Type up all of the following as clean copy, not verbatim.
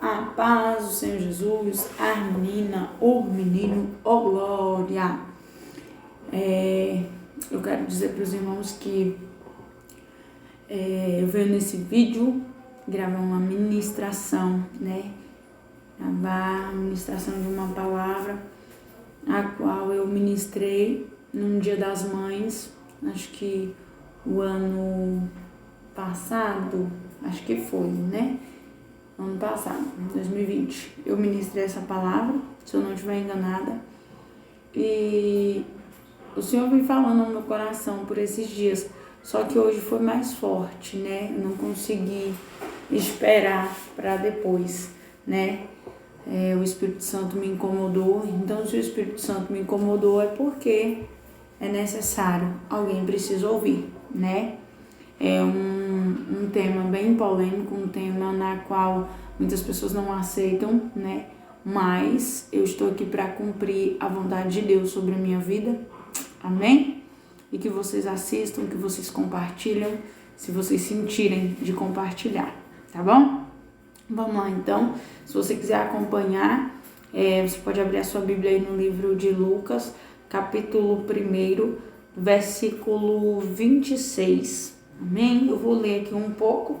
A paz do Senhor Jesus, a menina, o menino, ô glória. Eu quero dizer para os irmãos que eu venho nesse vídeo gravar uma ministração, Gravar a ministração de uma palavra, a qual eu ministrei num Dia das Mães, acho que o ano passado, acho que foi, ano passado, 2020, eu ministrei essa palavra, se eu não estiver enganada, e o Senhor vem falando no meu coração por esses dias, só que hoje foi mais forte, eu não consegui esperar para depois, o Espírito Santo me incomodou, então se o Espírito Santo me incomodou é porque é necessário, alguém precisa ouvir, É um tema bem polêmico, um tema na qual muitas pessoas não aceitam, Mas eu estou aqui para cumprir a vontade de Deus sobre a minha vida, amém? E que vocês assistam, que vocês compartilham, se vocês sentirem de compartilhar, tá bom? Vamos lá então, se você quiser acompanhar, você pode abrir a sua Bíblia aí no livro de Lucas, capítulo 1, versículo 26, amém? Eu vou ler aqui um pouco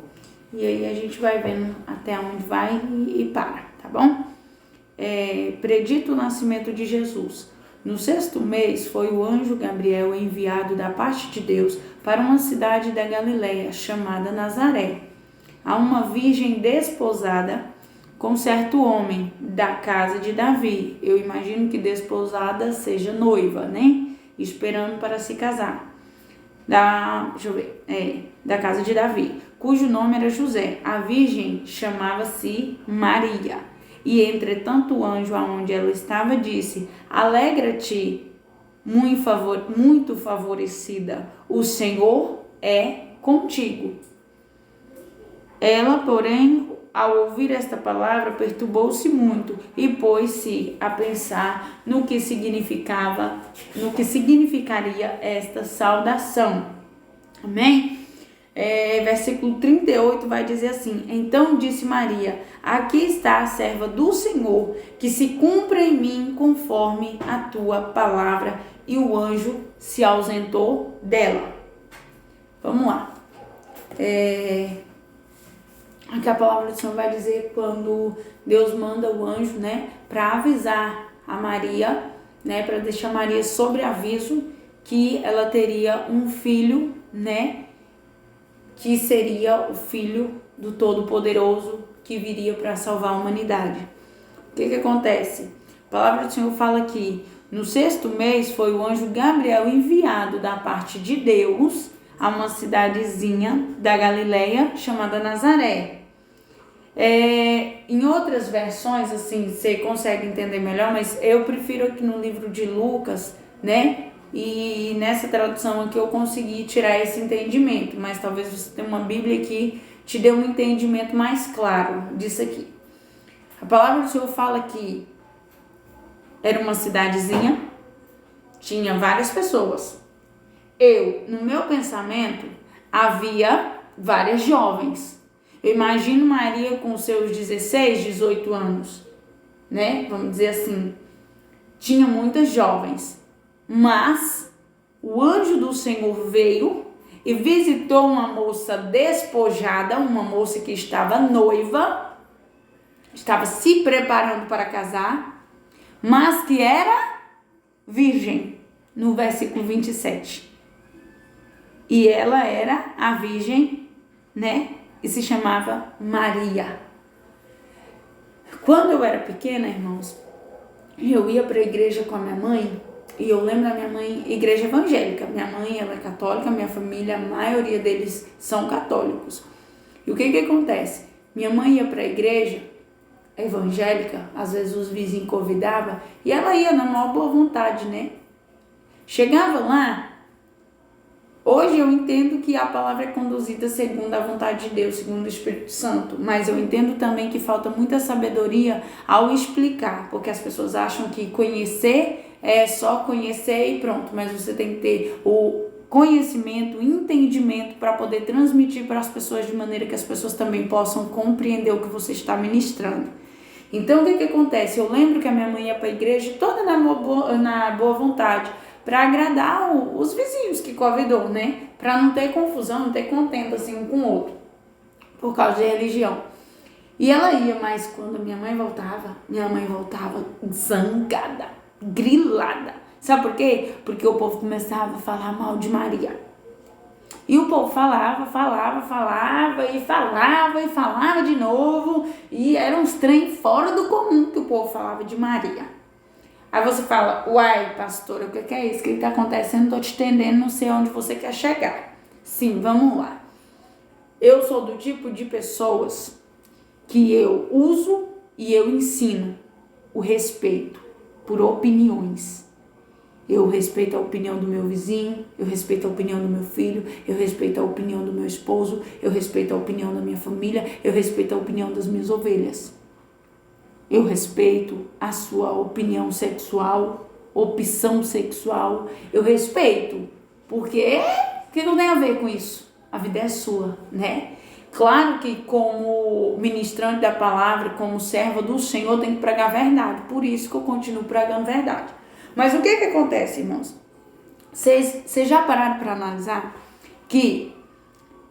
e aí a gente vai vendo até onde vai e para, tá bom? Predito o nascimento de Jesus. No 6º mês foi o anjo Gabriel enviado da parte de Deus para uma cidade da Galileia chamada Nazaré, a uma virgem desposada com certo homem da casa de Davi. Eu imagino que desposada seja noiva, Esperando para se casar. Da casa de Davi, cujo nome era José. A virgem chamava-se Maria. E entretanto o anjo aonde ela estava disse: Alegra-te, muito favorecida, o Senhor é contigo. Ela, porém, ao ouvir esta palavra, perturbou-se muito e pôs-se a pensar no que significaria esta saudação. Amém? Versículo 38 vai dizer assim: Então disse Maria: Aqui está a serva do Senhor, que se cumpra em mim conforme a tua palavra. E o anjo se ausentou dela. Vamos lá. Aqui a palavra do Senhor vai dizer quando Deus manda o anjo, para avisar a Maria, para deixar Maria sobre aviso que ela teria um filho, que seria o filho do Todo-Poderoso que viria para salvar a humanidade. O que acontece? A palavra do Senhor fala que no 6º mês foi o anjo Gabriel enviado da parte de Deus a uma cidadezinha da Galileia chamada Nazaré. Em outras versões, assim, você consegue entender melhor, mas eu prefiro aqui no livro de Lucas, E nessa tradução aqui eu consegui tirar esse entendimento, mas talvez você tenha uma Bíblia que te dê um entendimento mais claro disso aqui. A palavra do Senhor fala que era uma cidadezinha, tinha várias pessoas. No meu pensamento, havia várias jovens. Eu imagino Maria com seus 16, 18 anos, Vamos dizer assim, tinha muitas jovens. Mas o anjo do Senhor veio e visitou uma moça despojada, uma moça que estava noiva, estava se preparando para casar, mas que era virgem, no versículo 27. E ela era a virgem, e se chamava Maria. Quando eu era pequena, irmãos, eu ia para a igreja com a minha mãe. E eu lembro da minha mãe, igreja evangélica. Minha mãe, ela é católica, minha família, a maioria deles são católicos. E o que acontece? Minha mãe ia para a igreja evangélica, às vezes os vizinhos convidavam, e ela ia na maior boa vontade, Chegava lá, hoje eu entendo que a palavra é conduzida segundo a vontade de Deus, segundo o Espírito Santo, mas eu entendo também que falta muita sabedoria ao explicar, porque as pessoas acham que conhecer é só conhecer e pronto, mas você tem que ter conhecimento, entendimento para poder transmitir para as pessoas de maneira que as pessoas também possam compreender o que você está ministrando. Então, o que acontece? Eu lembro que a minha mãe ia para a igreja toda na boa vontade, para agradar os vizinhos que convidou, né? Para não ter confusão, não ter contenda assim um com o outro, por causa de religião. E ela ia, mas quando minha mãe voltava zangada, grilada. Sabe por quê? Porque o povo começava a falar mal de Maria. E o povo falava de novo. E eram uns trem fora do comum que o povo falava de Maria. Aí você fala, uai, pastora, o que é isso? O que está acontecendo? Tô te entendendo, não sei onde você quer chegar. Sim, vamos lá. Eu sou do tipo de pessoas que eu uso e eu ensino o respeito por opiniões. Eu respeito a opinião do meu vizinho, eu respeito a opinião do meu filho, eu respeito a opinião do meu esposo, eu respeito a opinião da minha família, eu respeito a opinião das minhas ovelhas. Eu respeito a sua opinião sexual, opção sexual, eu respeito. Porque o que não tem a ver com isso? A vida é sua, né? Claro que como ministrante da palavra, como serva do Senhor, tem que pregar a verdade. Por isso que eu continuo pregando verdade. Mas o que acontece, irmãos? Vocês já pararam para analisar que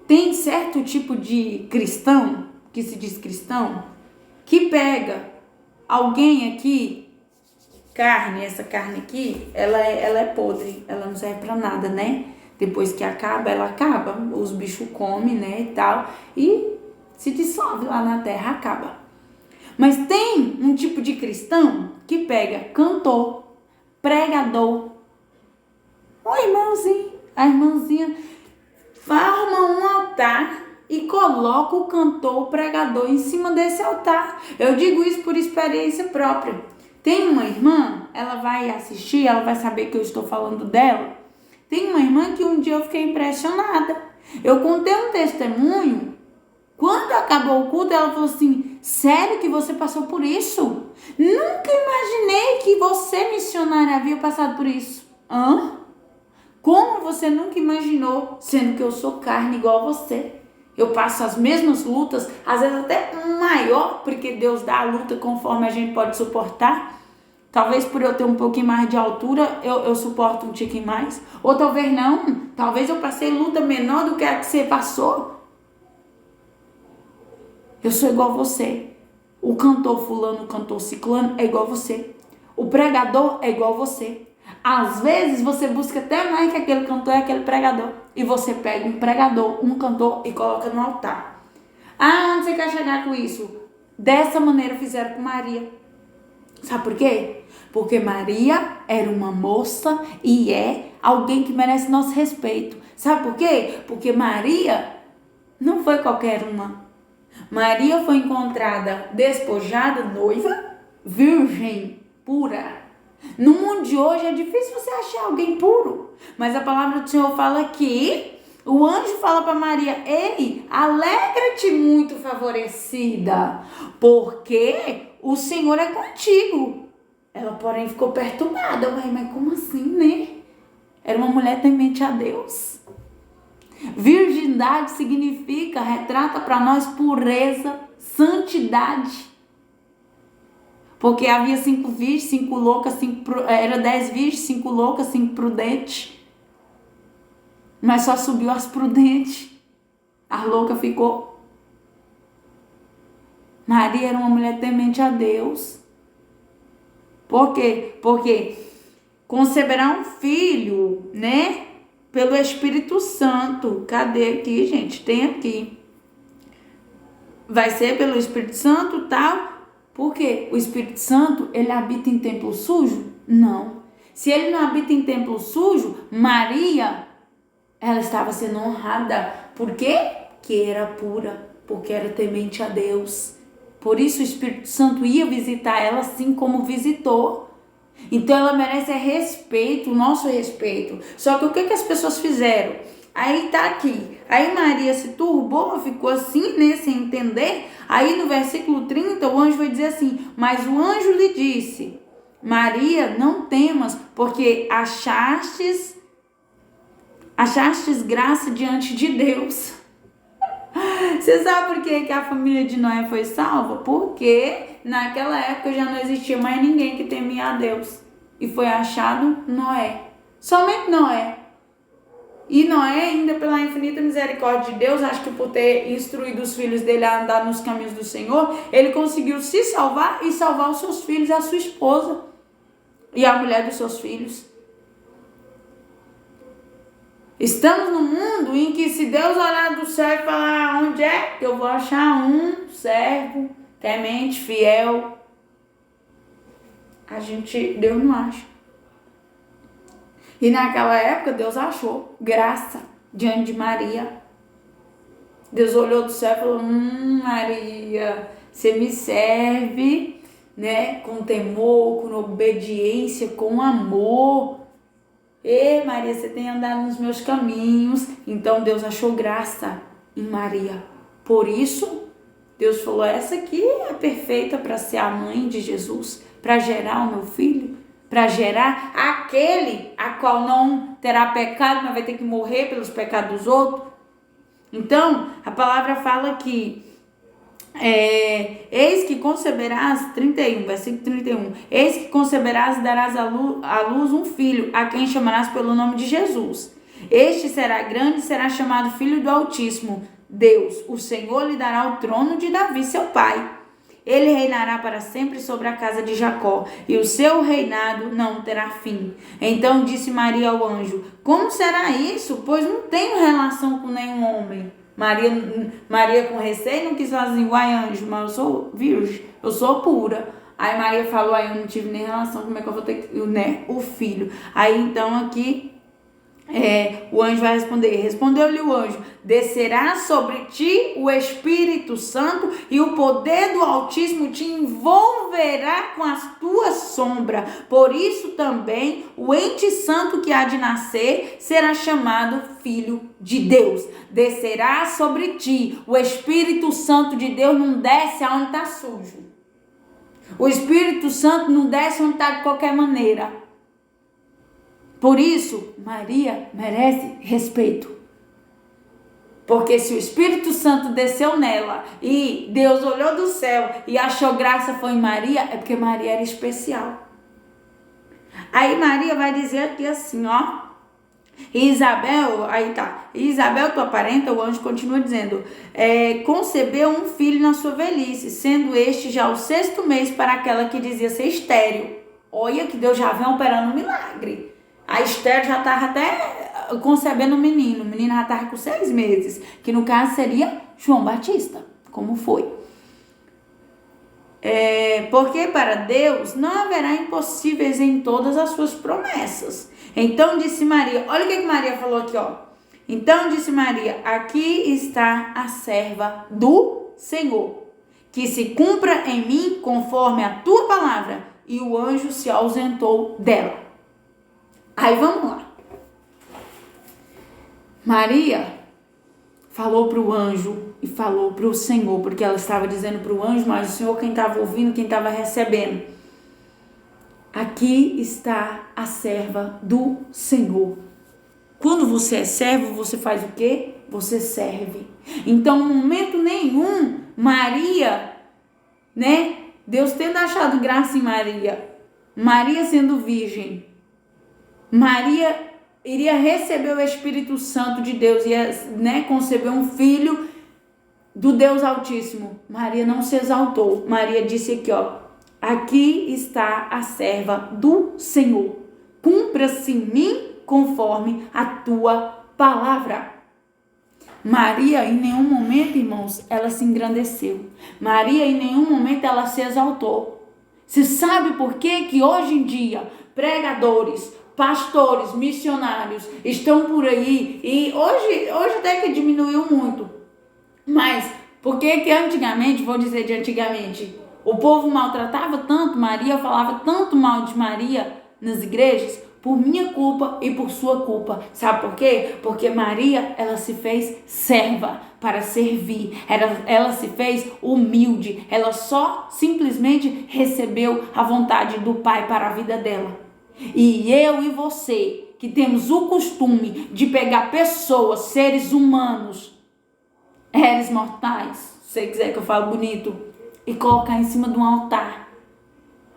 tem certo tipo de cristão, que se diz cristão, que pega alguém aqui, essa carne aqui, ela é podre, ela não serve para nada, né? Depois que acaba, ela acaba, os bichos comem, né, e tal, e se dissolve lá na terra, acaba. Mas tem um tipo de cristão que pega cantor, pregador, a irmãzinha forma um altar e coloca o cantor, o pregador em cima desse altar. Eu digo isso por experiência própria. Tem uma irmã, ela vai assistir, ela vai saber que eu estou falando dela. Tem uma irmã que um dia eu fiquei impressionada. Eu contei um testemunho. Quando acabou o culto, ela falou assim, sério que você passou por isso? Nunca imaginei que você, missionária, havia passado por isso. Como você nunca imaginou, sendo que eu sou carne igual a você? Eu passo as mesmas lutas, às vezes até maior, porque Deus dá a luta conforme a gente pode suportar. Talvez por eu ter um pouquinho mais de altura, eu suporto um tiquinho mais. Ou talvez não, talvez eu passei luta menor do que a que você passou. Eu sou igual a você. O cantor fulano, o cantor ciclano é igual a você. O pregador é igual a você. Às vezes você busca até mais que aquele cantor e aquele pregador. E você pega um pregador, um cantor e coloca no altar. Onde você quer chegar com isso? Dessa maneira fizeram com Maria. Sabe por quê? Porque Maria era uma moça e é alguém que merece nosso respeito. Sabe por quê? Porque Maria não foi qualquer uma. Maria foi encontrada despojada, noiva, virgem, pura. No mundo de hoje é difícil você achar alguém puro. Mas a palavra do Senhor fala que o anjo fala para Maria, ei, alegra-te muito favorecida, porque o Senhor é contigo. Ela, porém, ficou perturbada. Mas como assim, né? Era uma mulher temente a Deus. Virgindade significa, retrata para nós pureza, santidade. Porque havia 5 virgens, 5 loucas, era 10 virgens, 5 loucas, 5 prudentes. Mas só subiu as prudentes. A louca ficou. Maria era uma mulher temente a Deus. Por quê? Porque conceberá um filho, né? Pelo Espírito Santo. Cadê aqui, gente? Tem aqui. Vai ser pelo Espírito Santo, tal. Por quê? O Espírito Santo, ele habita em templo sujo? Não. Se ele não habita em templo sujo, Maria, ela estava sendo honrada. Por quê? Que era pura. Porque era temente a Deus. Por isso o Espírito Santo ia visitar ela assim como visitou. Então ela merece respeito, o nosso respeito. Só que o que as pessoas fizeram? Aí tá aqui. Aí Maria se turbou, ficou assim, né, sem entender. Aí no versículo 30 o anjo vai dizer assim, mas o anjo lhe disse, Maria, não temas, porque achastes Achastes graça diante de Deus. Você sabe por que a família de Noé foi salva? Porque naquela época já não existia mais ninguém que temia a Deus. E foi achado Noé. Somente Noé. E Noé, ainda pela infinita misericórdia de Deus, acho que por ter instruído os filhos dele a andar nos caminhos do Senhor, ele conseguiu se salvar e salvar os seus filhos, a sua esposa e a mulher dos seus filhos. Estamos num mundo em que, se Deus olhar do céu e falar: onde é que eu vou achar um servo temente, fiel, Deus não acha. E naquela época Deus achou graça diante de Maria. Deus olhou do céu e falou: Maria, você me serve, né, com temor, com obediência, com amor. Maria, você tem andado nos meus caminhos. Então Deus achou graça em Maria. Por isso, Deus falou: essa aqui é perfeita para ser a mãe de Jesus, para gerar o meu filho, para gerar aquele a qual não terá pecado, mas vai ter que morrer pelos pecados dos outros. Então, a palavra fala que eis que conceberás, 31, versículo 31, eis que conceberás e darás à luz um filho, a quem chamarás pelo nome de Jesus. Este será grande e será chamado Filho do Altíssimo. Deus, o Senhor, lhe dará o trono de Davi, seu pai. Ele reinará para sempre sobre a casa de Jacó, e o seu reinado não terá fim. Então disse Maria ao anjo: como será isso? Pois não tenho relação com nenhum homem. Maria com receio não quis falar assim: uai, anjo, mas eu sou virgem, eu sou pura. Aí Maria falou: eu não tive nem relação, como é que eu vou ter, né, o filho? Aí então aqui o anjo vai responder. Respondeu-lhe o anjo: descerá sobre ti o Espírito Santo, e o poder do Altíssimo te envolverá com a tua sombra. Por isso também o ente santo que há de nascer será chamado Filho de Deus. Descerá sobre ti. O Espírito Santo de Deus não desce aonde está sujo. O Espírito Santo não desce onde está de qualquer maneira. Por isso, Maria merece respeito. Porque se o Espírito Santo desceu nela e Deus olhou do céu e achou graça foi em Maria, é porque Maria era especial. Aí Maria vai dizer aqui assim, ó. Isabel, Isabel, tua parenta, o anjo continua dizendo, concebeu um filho na sua velhice, sendo este já o 6º mês para aquela que dizia ser estéril. Olha que Deus já vem operando um milagre. A Esther já estava até concebendo um menino. O menino já estava com 6 meses. Que no caso seria João Batista. Como foi? Porque para Deus não haverá impossíveis em todas as suas promessas. Então disse Maria. Olha o que Maria falou aqui, ó. Então disse Maria: aqui está a serva do Senhor. Que se cumpra em mim conforme a tua palavra. E o anjo se ausentou dela. Aí vamos lá. Maria falou para o anjo e falou para o Senhor, porque ela estava dizendo para o anjo, mas o Senhor quem estava ouvindo, quem estava recebendo. Aqui está a serva do Senhor. Quando você é servo, você faz o quê? Você serve. Então, em momento nenhum, Maria, né? Deus tendo achado graça em Maria, Maria sendo virgem, Maria iria receber o Espírito Santo de Deus, ia, né, conceber um filho do Deus Altíssimo. Maria não se exaltou. Maria disse aqui, ó: aqui está a serva do Senhor. Cumpra-se em mim conforme a tua palavra. Maria, em nenhum momento, irmãos, ela se engrandeceu. Maria, em nenhum momento, ela se exaltou. Você sabe por quê que hoje em dia pregadores, pastores, missionários estão por aí, e hoje até que diminuiu muito, mas por que antigamente, vou dizer de antigamente, o povo maltratava tanto Maria, falava tanto mal de Maria nas igrejas? Por minha culpa e por sua culpa. Sabe por quê? Porque Maria, ela se fez serva para servir. Ela se fez humilde. Ela só simplesmente recebeu a vontade do Pai para a vida dela. E eu e você que temos o costume de pegar pessoas, seres humanos, réis mortais, se você quiser que eu fale bonito, e colocar em cima de um altar,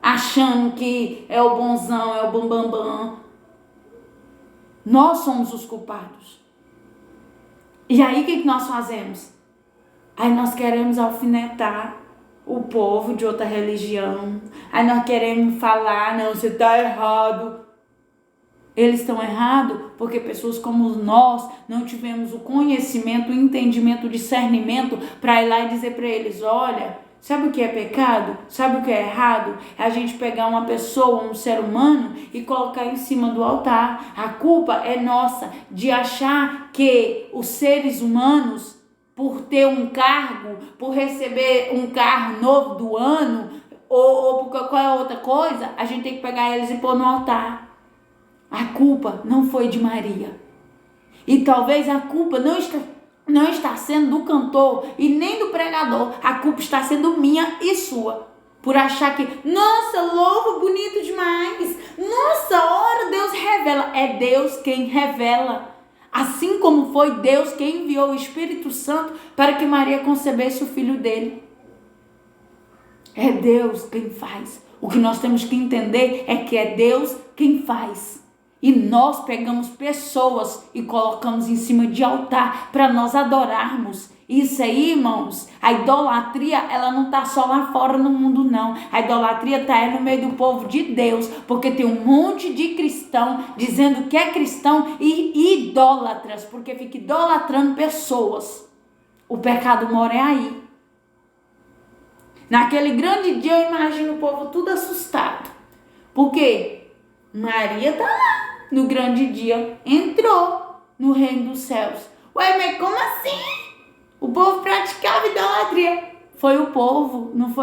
achando que é o bonzão, é o bambambam. Nós somos os culpados. E aí o que nós fazemos? Aí nós queremos alfinetar o povo de outra religião. Aí nós queremos falar, não, você está errado. Eles estão errados porque pessoas como nós não tivemos o conhecimento, o entendimento, o discernimento para ir lá e dizer para eles, olha, sabe o que é pecado? Sabe o que é errado? É a gente pegar uma pessoa, um ser humano e colocar em cima do altar. A culpa é nossa de achar que os seres humanos, por ter um cargo, por receber um carro novo do ano ou por qualquer outra coisa, a gente tem que pegar eles e pôr no altar. A culpa não foi de Maria. E talvez a culpa não está sendo do cantor e nem do pregador. A culpa está sendo minha e sua. Por achar que, nossa, louvo bonito demais. Nossa, ora, Deus revela. É Deus quem revela. Assim como foi Deus quem enviou o Espírito Santo para que Maria concebesse o filho dele. É Deus quem faz. O que nós temos que entender é que é Deus quem faz. E nós pegamos pessoas e colocamos em cima de altar para nós adorarmos. Isso aí, irmãos, a idolatria, ela não está só lá fora no mundo, não. A idolatria está no meio do povo de Deus, porque tem um monte de cristão dizendo que é cristão e idólatras, porque fica idolatrando pessoas. O pecado mora aí. Naquele grande dia, eu imagino o povo tudo assustado. Por quê? Maria está lá. No grande dia, entrou no reino dos céus. Ué, mas como assim? O povo praticava idolatria. Foi o povo, não foi